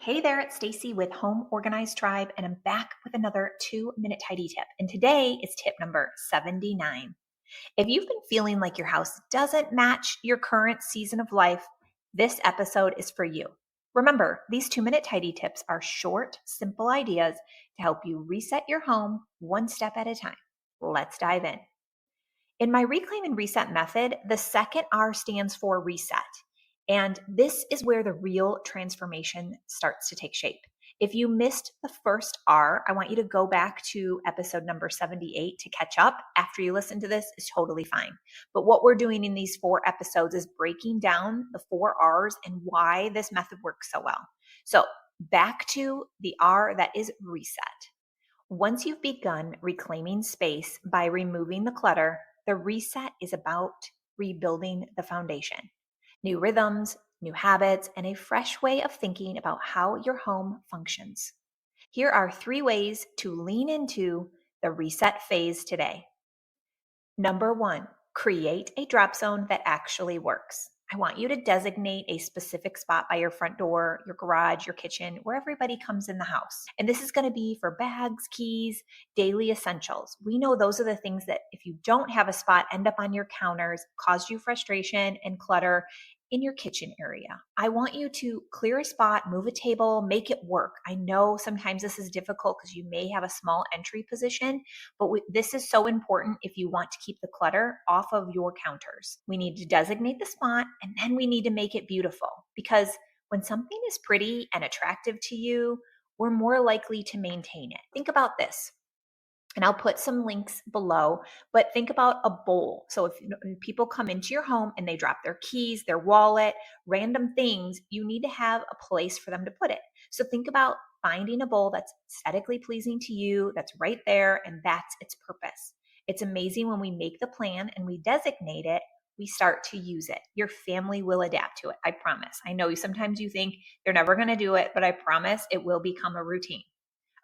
Hey there, it's Stacy with Home Organized Tribe, and I'm back with another 2-minute tidy tip. And today is tip number 79. If you've been feeling like your house doesn't match your current season of life, this episode is for you. Remember, these 2-minute tidy tips are short, simple ideas to help you reset your home one step at a time. Let's dive in. In my Reclaim and Reset method, the second R stands for reset. And this is where the real transformation starts to take shape. If you missed the first R, I want you to go back to episode number 78 to catch up. After you listen to this, is totally fine. But what we're doing in these 4 episodes is breaking down the 4 R's and why this method works so well. So back to the R that is reset. Once you've begun reclaiming space by removing the clutter, the reset is about rebuilding the foundation. New rhythms, new habits, and a fresh way of thinking about how your home functions. Here are 3 ways to lean into the reset phase today. Number 1, create a drop zone that actually works. I want you to designate a specific spot by your front door, your garage, your kitchen, where everybody comes in the house. And this is going to be for bags, keys, daily essentials. We know those are the things that if you don't have a spot, end up on your counters, cause you frustration and clutter in your kitchen area. I want you to clear a spot, move a table, make it work. I know sometimes this is difficult because you may have a small entry position, but this is so important if you want to keep the clutter off of your counters. We need to designate the spot, and then we need to make it beautiful, because when something is pretty and attractive to you, we're more likely to maintain it. Think about this. And I'll put some links below, but think about a bowl. So if people come into your home and they drop their keys, their wallet, random things, you need to have a place for them to put it. So think about finding a bowl that's aesthetically pleasing to you, that's right there, and that's its purpose. It's amazing when we make the plan and we designate it, we start to use it. Your family will adapt to it, I promise. I know sometimes you think they're never going to do it, but I promise it will become a routine.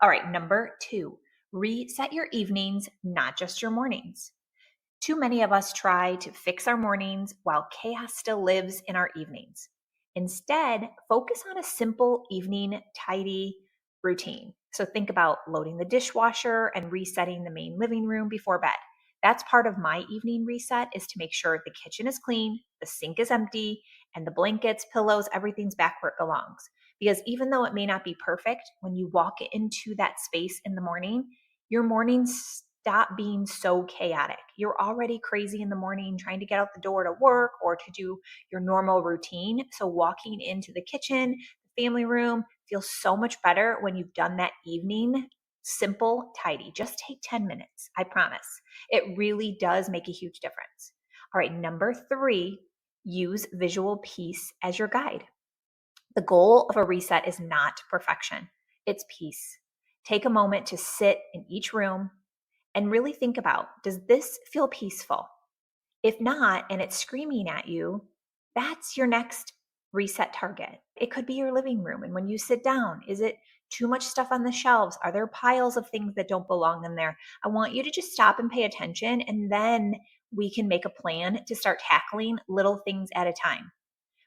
All right, number 2. Reset your evenings, not just your mornings. Too many of us try to fix our mornings while chaos still lives in our evenings. Instead, focus on a simple evening tidy routine. So think about loading the dishwasher and resetting the main living room before bed. That's part of my evening reset, is to make sure the kitchen is clean, the sink is empty, and the blankets, pillows, everything's back where it belongs. Because even though it may not be perfect, when you walk into that space in the morning, your mornings stop being so chaotic. You're already crazy in the morning trying to get out the door to work or to do your normal routine. So walking into the kitchen, the family room, feels so much better when you've done that evening simple tidy. Just take 10 minutes, I promise. It really does make a huge difference. All right, number 3, use visual peace as your guide. The goal of a reset is not perfection, it's peace. Take a moment to sit in each room and really think about, does this feel peaceful? If not, and it's screaming at you, that's your next reset target. It could be your living room. And when you sit down, is it too much stuff on the shelves? Are there piles of things that don't belong in there? I want you to just stop and pay attention, and then we can make a plan to start tackling little things at a time.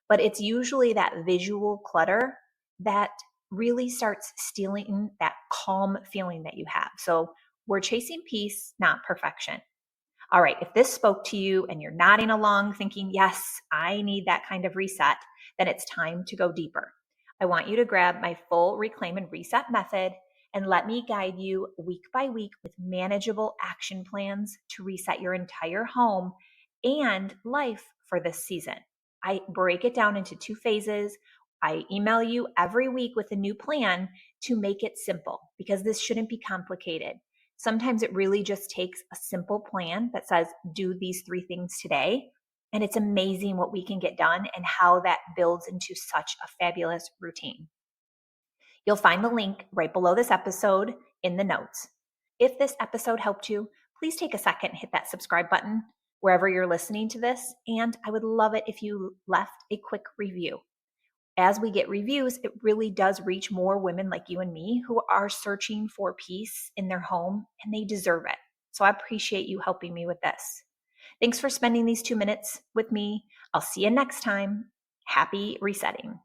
But it's usually that visual clutter that really starts stealing that calm feeling that you have. So we're chasing peace, not perfection. All right, if this spoke to you and you're nodding along thinking, yes, I need that kind of reset, then it's time to go deeper. I want you to grab my full Reclaim and Reset method and let me guide you week by week with manageable action plans to reset your entire home and life for this season. I break it down into 2 phases. I email you every week with a new plan to make it simple, because this shouldn't be complicated. Sometimes it really just takes a simple plan that says, do these 3 things today. And it's amazing what we can get done and how that builds into such a fabulous routine. You'll find the link right below this episode in the notes. If this episode helped you, please take a second and hit that subscribe button wherever you're listening to this. And I would love it if you left a quick review. As we get reviews, it really does reach more women like you and me who are searching for peace in their home, and they deserve it. So I appreciate you helping me with this. Thanks for spending these 2 minutes with me. I'll see you next time. Happy resetting.